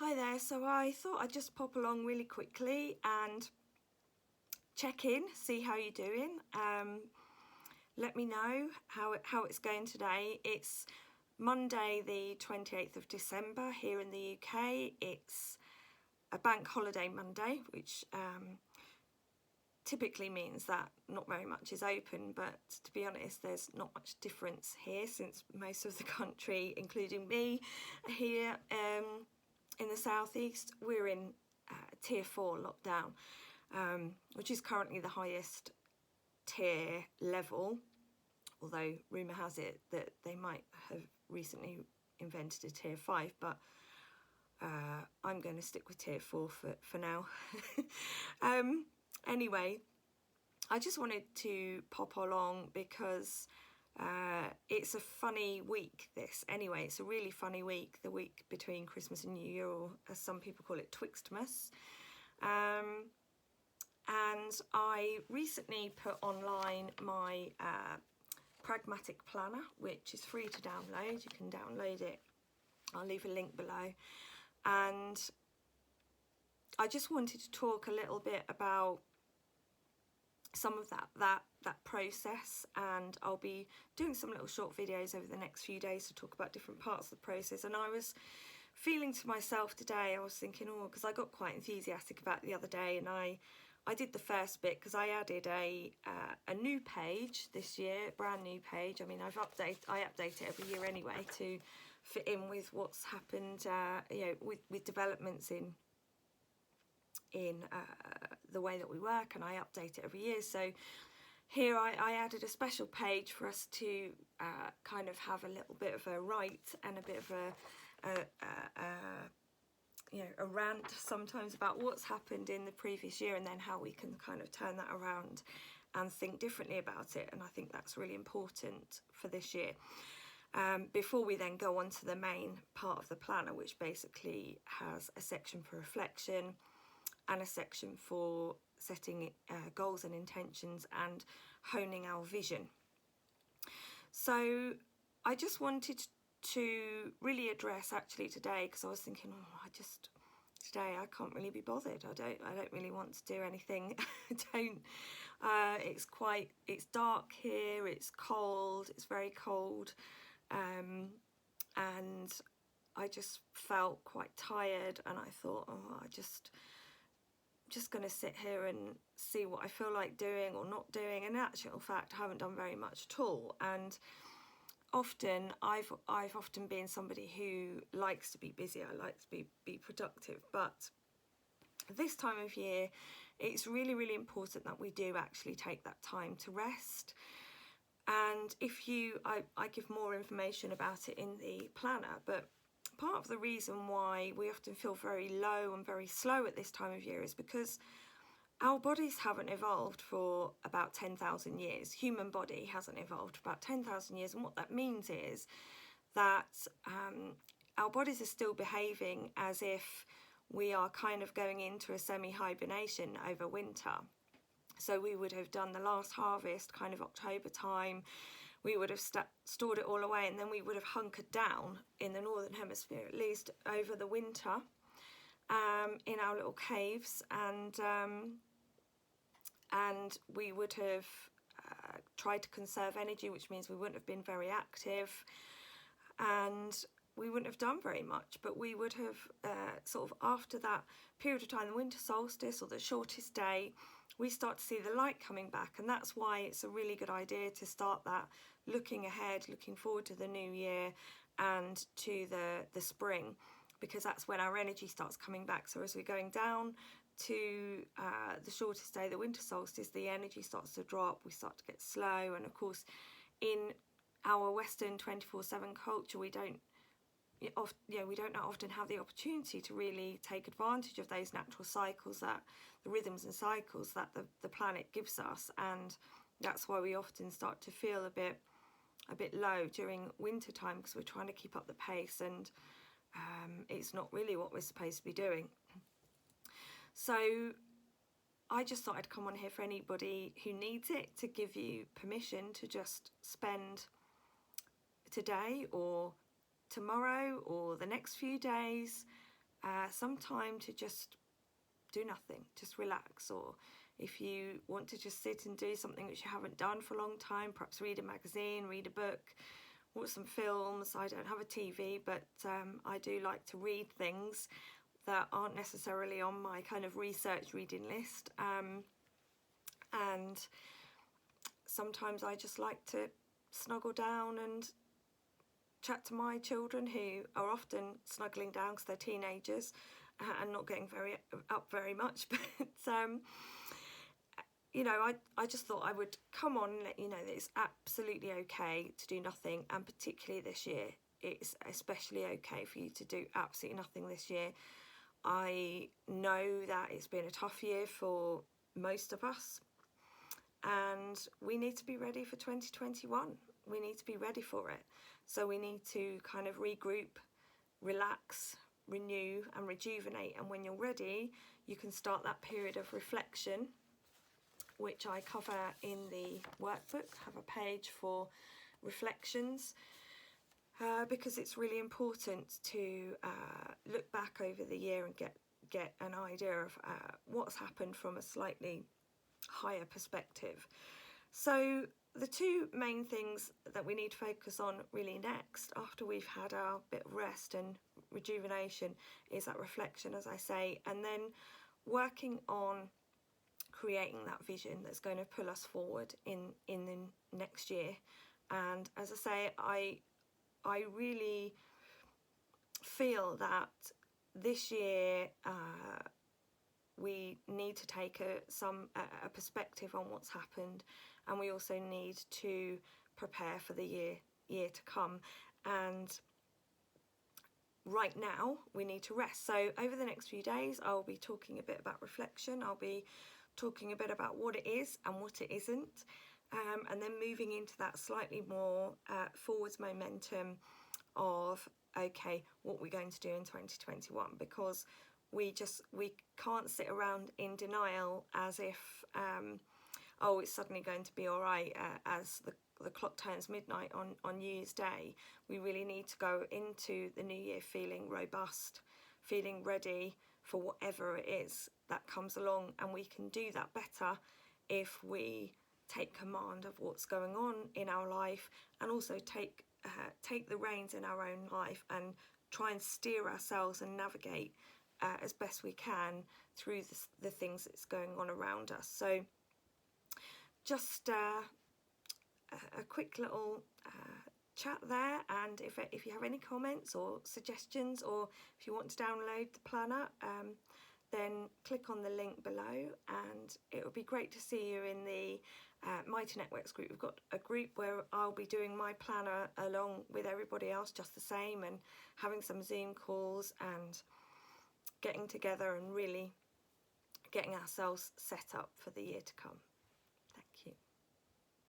Hi there, so I thought I'd just pop along really quickly and check in, see how you're doing. Let me know how it's going today. It's Monday the 28th of December here in the UK. It's a bank holiday Monday, which typically means that not very much is open, but to be honest, there's not much difference here since most of the country, including me, are here in the southeast. We're in tier 4 lockdown, which is currently the highest tier level, although rumour has it that they might have recently invented a tier 5, but I'm going to stick with tier 4 for now. Anyway, I just wanted to pop along because it's a funny week, this. Anyway, it's a really funny week, the week between Christmas and New Year, or as some people call it, Twixtmas. And I recently put online my Pragmatic planner, which is free to download. You can download it. I'll leave a link below. And I just wanted to talk a little bit about some of that process, and I'll be doing some little short videos over the next few days to talk about different parts of the process. And I was feeling to myself today, I was thinking, because I got quite enthusiastic about it the other day, and I did the first bit because I added a new page this year, brand new page. I mean, I update it every year anyway to fit in with what's happened, with developments in the way that we work, and I update it every year. So here I added a special page for us to kind of have a little bit of a write and a bit of a rant sometimes about what's happened in the previous year, and then how we can kind of turn that around and think differently about it. And I think that's really important for this year. Before we then go on to the main part of the planner, which basically has a section for reflection and a section for setting goals and intentions and honing our vision. So I just wanted to really address actually today, because I was thinking, today I can't really be bothered. I don't really want to do anything. It's dark here, it's cold, it's very cold, and I just felt quite tired, and I thought, just going to sit here and see what I feel like doing or not doing. And in actual fact, I haven't done very much at all. And often I've often been somebody who likes to be busy. I like to be productive, but this time of year it's really, really important that we do actually take that time to rest. And I give more information about it in the planner, but part of the reason why we often feel very low and very slow at this time of year is because our bodies haven't evolved for about 10,000 years. Human body hasn't evolved for about 10,000 years. And what that means is that our bodies are still behaving as if we are kind of going into a semi-hibernation over winter. So we would have done the last harvest kind of October time. We would have stored it all away, and then we would have hunkered down in the northern hemisphere, at least over the winter, in our little caves, and we would have tried to conserve energy, which means we wouldn't have been very active, and we wouldn't have done very much. But we would have sort of, after that period of time, the winter solstice or the shortest day, we start to see the light coming back. And that's why it's a really good idea to start that looking ahead, looking forward to the new year and to the spring, because that's when our energy starts coming back. So as we're going down to the shortest day, the winter solstice, the energy starts to drop, we start to get slow. And of course, in our Western 24/7 culture, we don't often have the opportunity to really take advantage of those natural cycles, that the rhythms and cycles that the planet gives us. And that's why we often start to feel a bit low during winter time, because we're trying to keep up the pace, and it's not really what we're supposed to be doing. So I just thought I'd come on here for anybody who needs it, to give you permission to just spend today or tomorrow or the next few days some time to just do nothing, just relax. Or if you want to just sit and do something which you haven't done for a long time, perhaps read a magazine, read a book, watch some films. I don't have a TV, but I do like to read things that aren't necessarily on my kind of research reading list. And sometimes I just like to snuggle down and chat to my children, who are often snuggling down because they're teenagers and not getting very much. But you know, I just thought I would come on and let you know that it's absolutely okay to do nothing, and particularly this year, it's especially okay for you to do absolutely nothing this year. I know that it's been a tough year for most of us, and we need to be ready for 2021. We need to be ready for it. So we need to kind of regroup, relax, renew and rejuvenate. And when you're ready, you can start that period of reflection, which I cover in the workbook. I have a page for reflections, because it's really important to look back over the year and get an idea of what's happened from a slightly higher perspective. So the two main things that we need to focus on really next, after we've had our bit of rest and rejuvenation, is that reflection, as I say, and then working on creating that vision that's going to pull us forward in the next year. And as I say, I really feel that this year we need to take a perspective on what's happened, and we also need to prepare for the year to come. And right now we need to rest. So over the next few days I'll be talking a bit about reflection. I'll be talking a bit about what it is and what it isn't, and then moving into that slightly more forwards momentum of, okay, what we're going to do in 2021, because we can't sit around in denial as if it's suddenly going to be all right as the clock turns midnight on New Year's Day. We really need to go into the new year feeling robust, feeling ready for whatever it is that comes along, and we can do that better if we take command of what's going on in our life, and also take the reins in our own life and try and steer ourselves and navigate as best we can through the things that's going on around us. So just a quick little chat there, and if you have any comments or suggestions, or if you want to download the planner, then click on the link below, and it would be great to see you in the Mighty Networks group. We've got a group where I'll be doing my planner along with everybody else just the same, and having some Zoom calls and getting together and really getting ourselves set up for the year to come.